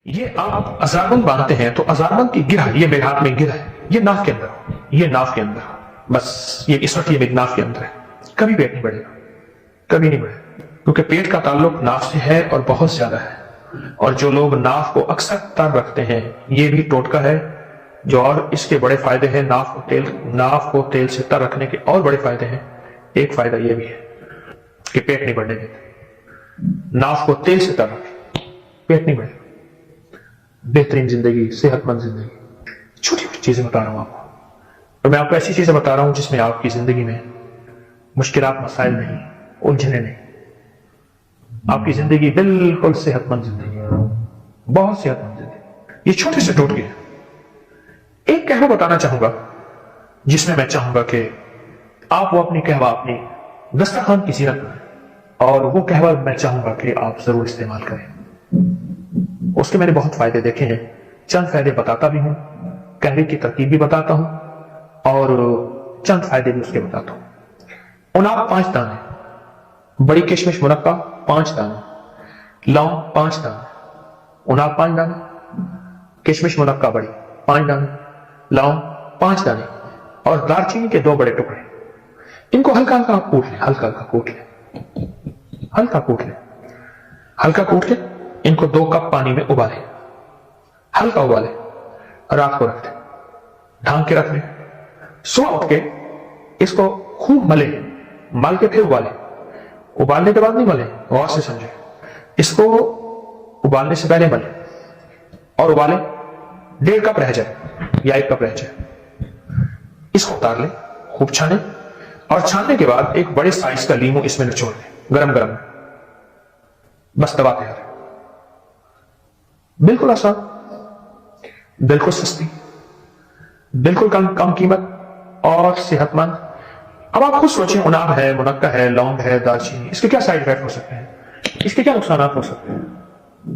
یہ آپ ازاربند باندھتے ہیں تو ازاربند کی گرہ یہ میرے ہاتھ میں گرہ ہے، یہ ناف کے اندر، یہ ناف کے اندر، بس یہ اس وقت یہ میری ناف کے اندر ہے، کبھی پیٹ نہیں بڑھے گا، کبھی نہیں بڑھے گا، کیونکہ پیٹ کا تعلق ناف سے ہے اور بہت زیادہ ہے۔ اور جو لوگ ناف کو اکثر تر رکھتے ہیں، یہ بھی ٹوٹکا ہے جو، اور اس کے بڑے فائدے ہیں۔ ناف کو تیل سے تر رکھنے کے اور بڑے فائدے ہیں۔ ایک فائدہ یہ بھی ہے کہ پیٹ نہیں بڑھنے دیتے، ناف کو تیل سے تر رکھیں، پیٹ نہیں بڑھے گا۔ بہترین زندگی، صحت مند زندگی، چھوٹی چھوٹی چیزیں بتا رہا ہوں آپ کو، اور میں آپ کو ایسی چیزیں بتا رہا ہوں جس میں آپ کی زندگی میں مشکلات، مسائل نہیں، الجھنے نہیں، آپ کی زندگی بالکل صحت مند زندگی، بہت صحت مند زندگی۔ یہ چھوٹے سے ٹوٹکے ہیں۔ ایک قہوہ بتانا چاہوں گا جس میں میں چاہوں گا کہ آپ وہ اپنی قہوہ اپنی دسترخوان کی زینت بنائیں، اور وہ قہوہ میں چاہوں گا کہ آپ ضرور استعمال کریں۔ اس کے میں نے بہت فائدے دیکھے ہیں، چند فائدے بتاتا بھی ہوں، قہوے کی ترکیب بھی بتاتا ہوں، اور چند فائدے بھی اس کے بتاتا ہوں۔ اناب 5 دانے، بڑی کشمش مرقع 5 دانے، لونگ 5 دانے، اناب 5 دانے، کشمش مرقع بڑی 5 دانے، لونگ 5 دانے، اور دار چینی کے 2 بڑے ٹکڑے۔ ان کو ہلکا ہلکا آپ کوٹ لیں، ہلکا ہلکا کوٹ لیں، ہلکا کوٹ لیں، ہلکا کوٹ کے ان کو 2 کپ پانی میں ابالیں، ہلکا ابالیں، رات کو رکھ دیں، ڈھانک کے رکھ لیں۔ صبح اٹھ کے اس کو خوب ملیں، مل کے پھر ابالیں۔ ابالنے کے بعد نہیں ملیں، غور سے سمجھیں، اس کو ابالنے سے پہلے ملیں اور ابالیں، 1.5 کپ رہ جائے یا 1 کپ رہ جائے، اس کو اتار لیں، خوب چھانیں، اور چھاننے کے بعد ایک بڑے سائز کا لیمو اس میں نچوڑ لیں، گرم گرم، بس دوا تیار ہے۔ بالکل آسان، بالکل سستی، بالکل کم قیمت اور صحت مند۔ اب آپ خود سوچیں، اناب ہے، منقع ہے، لونگ ہے، دار چینی، اس کے کیا سائیڈ افیکٹ ہو سکتے ہیں، اس کے کیا نقصانات ہو سکتے ہیں،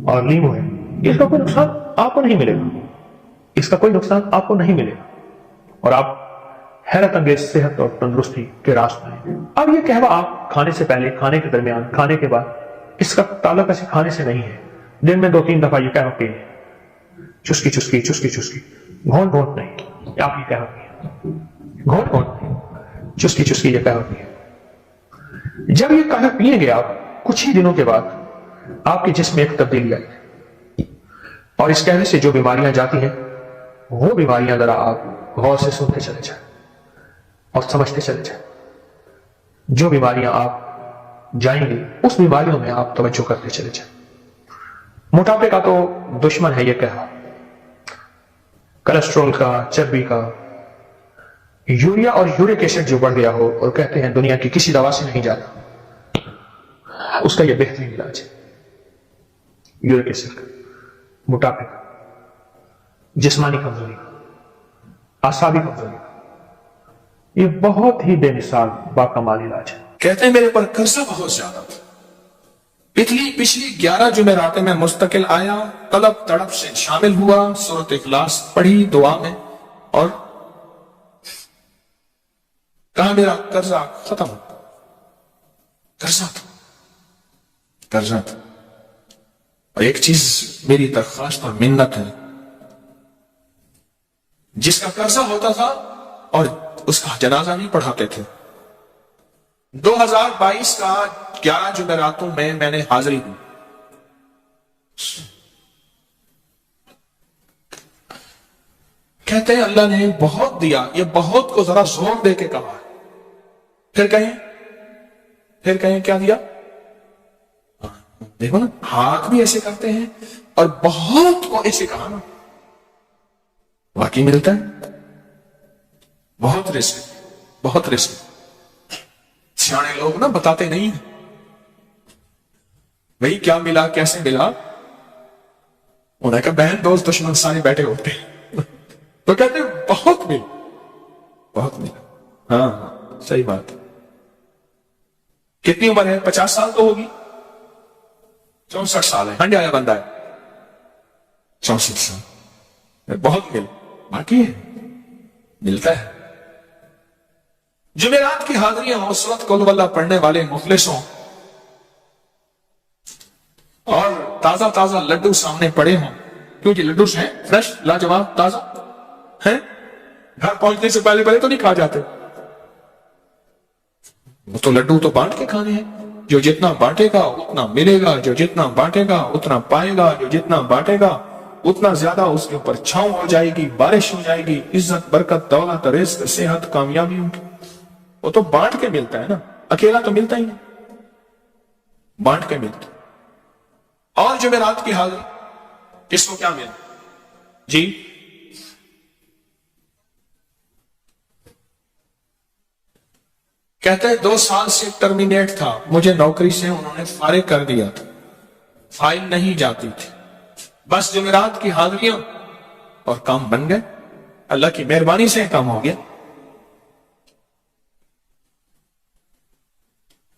اور لیمو ہے، اس کا کوئی نقصان آپ کو نہیں ملے گا، اس کا کوئی نقصان آپ کو نہیں ملے گا، اور آپ حیرت انگیز صحت اور تندرستی کے راستے ہیں۔ اب یہ قہوہ آپ کھانے سے پہلے، کھانے کے درمیان، کھانے کے بعد، اس کا تعلق ایسے کھانے سے نہیں ہے، دن میں 2-3 دفعہ یہ قہوہ پیے، چسکی چسکی چسکی چسکی، گھونٹ گھونٹ نہیں، آپ یہ قہوہ پیے، گھونٹ گھونٹ نہیں، چسکی چسکی یہ قہوہ پیے۔ جب یہ قہوہ پیئیں گے آپ، کچھ ہی دنوں کے بعد آپ کے جسم میں ایک تبدیلی آئی، اور اس قہوے سے جو بیماریاں جاتی ہیں، وہ بیماریاں ذرا آپ غور سے سنتے چلے جائیں اور سمجھتے چلے جائیں۔ جو بیماریاں آپ جائیں گے، اس بیماریوں میں آپ توجہ کرتے چلے جائیں۔ موٹاپے کا تو دشمن ہے یہ قہوہ، کولیسٹرول کا، چربی کا، یوریا اور یورک ایسڈ جو بڑھ گیا ہو اور کہتے ہیں دنیا کی کسی دوا سے نہیں جاتا، اس کا یہ بہترین علاج ہے، یورک ایسڈ کا، موٹاپے کا، جسمانی کمزوری کا، اعصابی کمزوری کا، یہ بہت ہی بے مثال باکمال علاج ہے۔ کہتے ہیں میرے پر قرضہ بہت زیادہ تھا، پچھلی 11 جمعراتیں میں مستقل آیا، طلب تڑپ سے شامل ہوا، سورۃ اخلاص پڑھی دعا میں، اور کہا میرا قرضہ ختم، قرضہ تھا، اور ایک چیز میری درخواست اور منت ہے، جس کا قرضہ ہوتا تھا اور اس کا جنازہ نہیں پڑھاتے تھے، 2022 کا 11 جمعراتوں میں نے حاضری دی، کہتے ہیں اللہ نے بہت دیا، یہ بہت کو ذرا زور دے کے کہا ہے، پھر کہیں کیا دیا، دیکھو نا، ہاتھ بھی ایسے کرتے ہیں اور بہت کو ایسے کہا نا، واقعی ملتا ہے، بہت رزق، سیانے لوگ نا بتاتے نہیں ہیں بھئی کیا ملا، کیسے ملا، انہوں نے کہا بہن دوست دشمن سارے بیٹھے ہوتے ہیں تو کہتے ہیں بہت ملا، ہاں صحیح بات ہے۔ کتنی عمر ہے؟ 50 سال تو ہوگی، 64 سال ہے، ہنڈے آیا بندہ ہے، 64 سال، بہت باقی ہے، ملتا ہے۔ جمعرات کی حاضریاں ہوں، سورۃ قل ہو اللہ پڑھنے والے مخلصوں، اور تازہ لڈو سامنے پڑے ہوں، کیوں جی لڈو ہیں فریش لاجواب تازہ ہیں, گھر پہنچنے سے پہلے پہلے تو نہیں کھا جاتے. وہ تو لڈو تو بانٹ کے کھانے ہیں. جو جتنا بانٹے گا اتنا ملے گا, جو جتنا بانٹے گا اتنا پائے گا, جو جتنا بانٹے گا اتنا زیادہ اس کے اوپر چھاؤں ہو جائے گی, بارش ہو جائے گی, عزت برکت دولت رزق صحت کامیابی ہوگی. وہ تو بانٹ کے ملتا ہے نا, اکیلا تو ملتا ہی نہیں, بانٹ کے ملتا. اور جمعرات کی حاضری کس کو کیا ملا جی؟ کہتے ہیں 2 سال سے ٹرمینیٹ تھا, مجھے نوکری سے انہوں نے فارغ کر دیا تھا, فائل نہیں جاتی تھی, بس جمعرات کی حاضریاں اور کام بن گئے. اللہ کی مہربانی سے کام ہو گیا.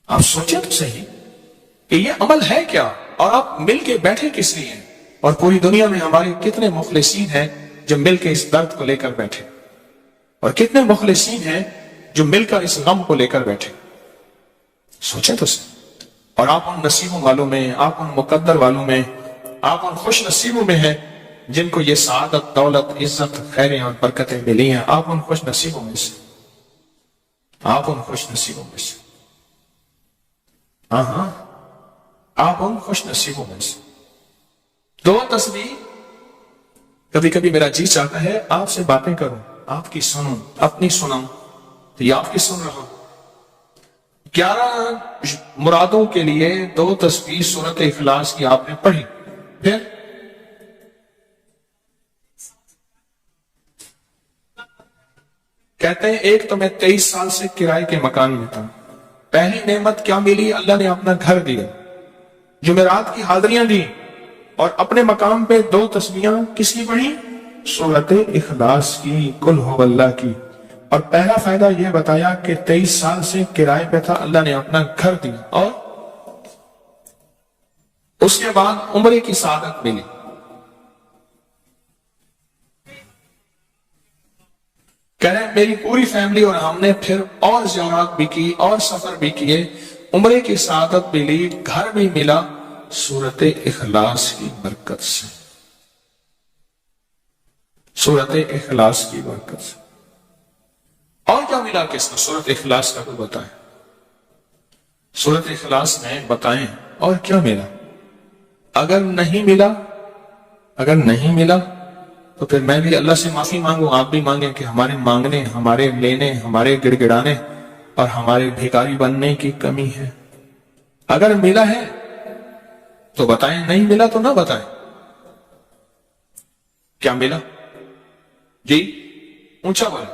آپ سوچیں تو صحیح کہ یہ عمل ہے کیا, اور آپ مل کے بیٹھے کس لیے ہیں. اور پوری دنیا میں ہمارے کتنے مخلصین ہیں جو مل کے اس درد کو لے کر بیٹھے, اور کتنے مخلصین ہیں جو مل کر اس غم کو لے کر بیٹھے. سوچیں تو صحیح. اور آپ ان نصیبوں والوں میں, آپ ان مقدر والوں میں, آپ ان خوش نصیبوں میں ہیں جن کو یہ سعادت دولت عزت خیریں اور برکتیں ملی ہیں. آپ ان خوش نصیبوں میں سے, آپ ان خوش نصیبوں میں سے, ہاں آپ ان خوش نصیبوں میں سے. 2 تسبیح. کبھی کبھی میرا جی چاہتا ہے آپ سے باتیں کروں, آپ کی سنوں, اپنی سنوں تو یہ آپ کی سن رہا ہوں. 11 مرادوں کے لیے 2 تسبیح سورت اخلاص کی آپ نے پڑھی. پھر کہتے ہیں ایک تو میں 23 سال سے کرائے کے مکان میں تھا. پہلی نعمت کیا ملی؟ اللہ نے اپنا گھر دیا, جمعرات کی حاضریاں دی, اور اپنے مقام پہ 2 تسبیحاں کس کی پڑھی؟ سورت اخلاص کی, قل هو اللہ کی. اور پہلا فائدہ یہ بتایا کہ 23 سال سے کرائے پہ تھا, اللہ نے اپنا گھر دیا, اور اس کے بعد عمرے کی سعادت ملی. کہہ رہے ہیں میری پوری فیملی اور ہم نے پھر اور زیارات بھی کی اور سفر بھی کیے, عمرے کی سعادت ملی, گھر بھی ملا سورت اخلاص کی برکت سے, سورت اخلاص کی برکت سے. اور کیا ملا کس نے؟ سورت اخلاص کا تو بتائیں, سورت اخلاص میں بتائیں اور کیا ملا. اگر نہیں ملا تو پھر میں بھی اللہ سے معافی مانگوں, آپ بھی مانگیں کہ ہمارے مانگنے, ہمارے لینے, ہمارے گڑ گڑانے اور ہمارے بھیکاری بننے کی کمی ہے. اگر ملا ہے تو بتائیں, نہیں ملا تو نہ بتائیں. کیا ملا جی؟ اونچا بولے.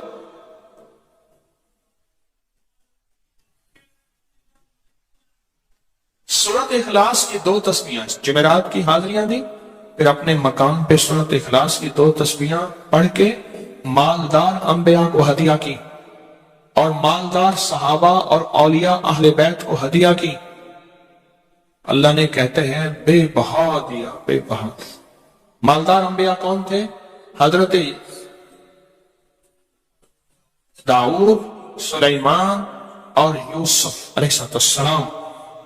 سورت اخلاص کی 2 تسبیحاں, جمعرات کی حاضریاں دی, پھر اپنے مقام پہ سورت اخلاص کی 2 تسبیحاں پڑھ کے مالدار انبیاء کو ہدیہ کی, اور مالدار صحابہ اور اولیاء اہل بیت کو ہدیہ کی. اللہ نے کہتے ہیں بے بہا دیا, بے بہا. مالدار انبیاء کون تھے؟ حضرت داؤد, سلیمان اور یوسف علیہ السلام.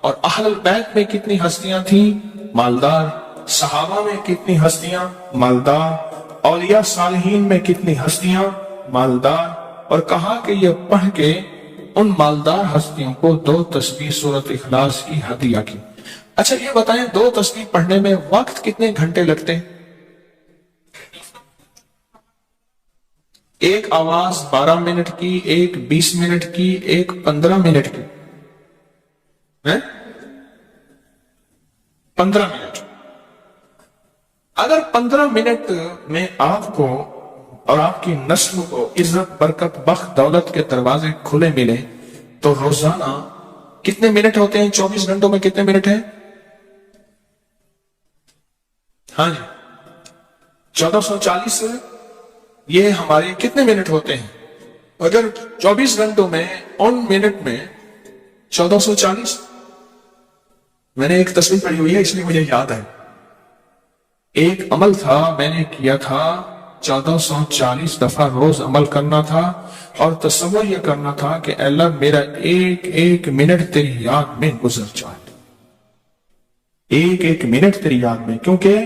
اور اہل البیت میں کتنی ہستیاں تھیں؟ مالدار. صحابہ میں کتنی ہستیاں؟ مالدار. اولیاء صالحین میں کتنی ہستیاں؟ مالدار. اور کہا کہ یہ پڑھ کے ان مالدار ہستیوں کو 2 تسبیح سورت اخلاص کی ہدیہ کی. اچھا یہ بتائیں 2 تسبیح پڑھنے میں وقت کتنے گھنٹے لگتے ہیں؟ ایک آواز 12 منٹ کی, ایک 20 منٹ کی, ایک 15 منٹ کی. 15 منٹ. اگر 15 منٹ میں آپ کو اور آپ کی نسل کو عزت برکت بخت دولت کے دروازے کھلے ملے تو روزانہ کتنے منٹ ہوتے ہیں؟ 24 گھنٹوں میں کتنے منٹ ہیں؟ ہاں جی 1440. یہ ہمارے کتنے منٹ ہوتے ہیں؟ اگر 24 گھنٹوں میں ان منٹ میں 1440. میں نے ایک تصویر پڑھی ہوئی ہے اس لیے مجھے یاد ہے. ایک عمل تھا میں نے کیا تھا 1440 دفعہ روز عمل کرنا تھا, اور تصور یہ کرنا تھا کہ اے اللہ میرا ایک ایک منٹ تیری یاد میں گزر جائے, ایک ایک منٹ تیری یاد میں. کیونکہ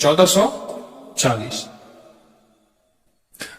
1440।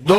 2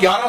11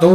2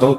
2